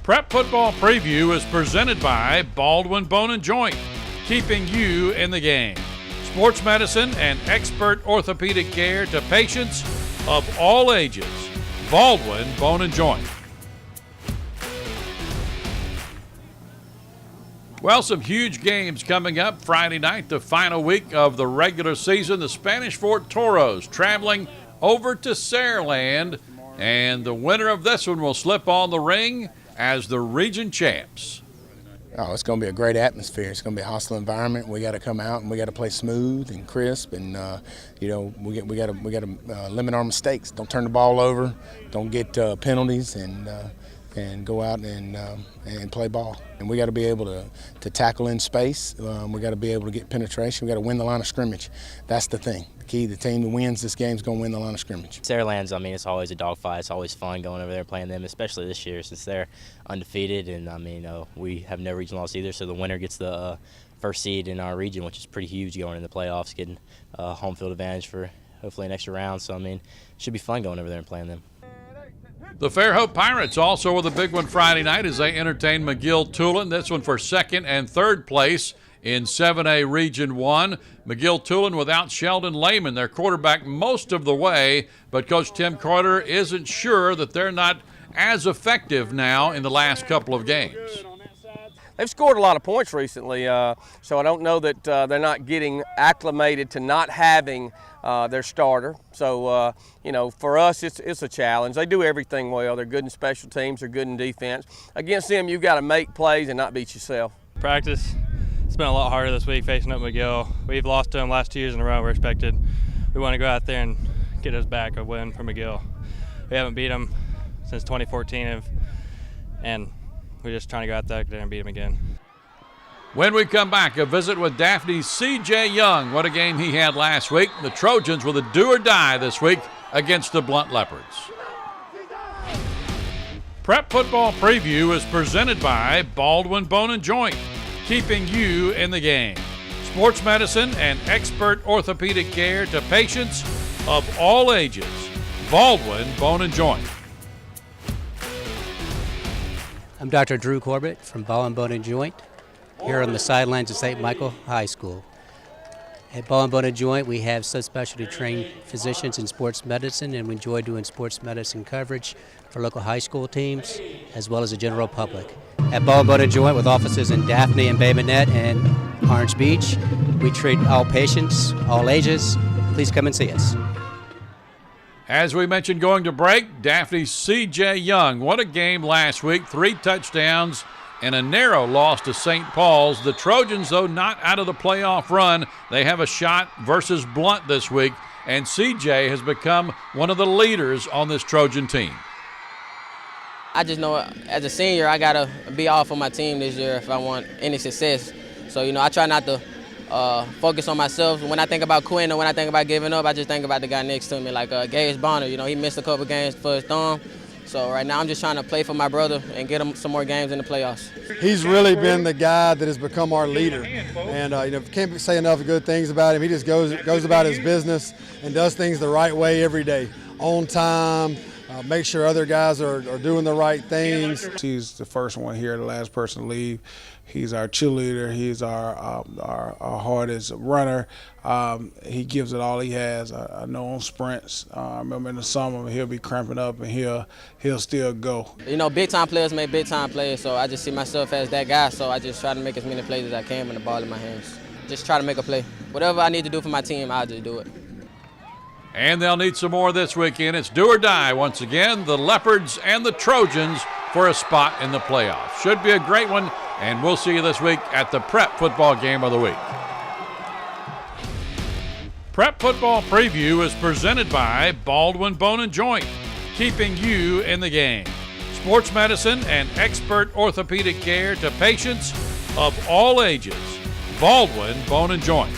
Prep Football Preview is presented by Baldwin Bone Joint, keeping you in the game. Sports medicine and expert orthopedic care to patients of all ages. Baldwin Bone Joint. Well, some huge games coming up Friday night, the final week of the regular season. The Spanish Fort Toros traveling over to Saraland, and the winner of this one will slip on the ring as the region champs. Oh, it's going to be a great atmosphere. It's going to be a hostile environment. We got to come out and we got to play smooth and crisp, and we got to limit our mistakes. Don't turn the ball over. Don't get penalties, and go out and play ball. And we got to be able to tackle in space. We got to be able to get penetration. We got to win the line of scrimmage. That's the thing. The team that wins this game is going to win the line of scrimmage. Saraland's, it's always a dogfight. It's always fun going over there playing them, especially this year since they're undefeated. And, we have no region loss either, so the winner gets the first seed in our region, which is pretty huge going in the playoffs, getting home field advantage for hopefully an extra round. So, it should be fun going over there and playing them. The Fairhope Pirates also with a big one Friday night as they entertain McGill-Tulane. This one for second and third place in 7A Region 1. McGill-Tulane without Sheldon Lehman, their quarterback, most of the way, but Coach Tim Carter isn't sure that they're not as effective now in the last couple of games. They've scored a lot of points recently, so I don't know that they're not getting acclimated to not having their starter. So, for us, it's a challenge. They do everything well. They're good in special teams. They're good in defense. Against them, you've got to make plays and not beat yourself. Practice. It's been a lot harder this week facing up McGill. We've lost to them last 2 years in a row. We're expected. We want to go out there and get us back a win from McGill. We haven't beat them since 2014, and we're just trying to go out there and beat them again. When we come back, a visit with Daphne's C.J. Young. What a game he had last week. The Trojans with a do-or-die this week against the Blunt Leopards. Prep Football Preview is presented by Baldwin Bone Joint, keeping you in the game. Sports medicine and expert orthopedic care to patients of all ages. Baldwin Bone Joint. I'm Dr. Drew Corbett from Baldwin Bone Joint, here on the sidelines of St. Michael High School. At Baldwin Bone Joint, we have subspecialty trained physicians in sports medicine, and we enjoy doing sports medicine coverage for local high school teams as well as the general public. At Baldwin Bone Joint, with offices in Daphne and Bay Minette and Orange Beach, we treat all patients, all ages. Please come and see us. As we mentioned going to break, Daphne's C.J. Young. What a game last week. 3 touchdowns and a narrow loss to St. Paul's. The Trojans, though, not out of the playoff run. They have a shot versus Blunt this week, and C.J. has become one of the leaders on this Trojan team. I just know as a senior, I got to be all for my team this year if I want any success. So, I try not to focus on myself. When I think about quitting or when I think about giving up, I just think about the guy next to me, like Gage Bonner. He missed a couple games for his thumb. So right now I'm just trying to play for my brother and get him some more games in the playoffs. He's really been the guy that has become our leader. And can't say enough good things about him. He just goes about his business and does things the right way every day, on time. Make sure other guys are doing the right things. He's the first one here, the last person to leave. He's our cheerleader. He's our hardest runner. He gives it all he has. I know on sprints. I remember in the summer he'll be cramping up and he'll still go. Big time players make big time plays, so I just see myself as that guy. So I just try to make as many plays as I can with the ball in my hands. Just try to make a play. Whatever I need to do for my team, I'll just do it. And they'll need some more this weekend. It's do or die once again, the Leopards and the Trojans for a spot in the playoffs. Should be a great one, and we'll see you this week at the Prep Football Game of the Week. Prep Football Preview is presented by Baldwin Bone Joint, keeping you in the game. Sports medicine and expert orthopedic care to patients of all ages. Baldwin Bone Joint.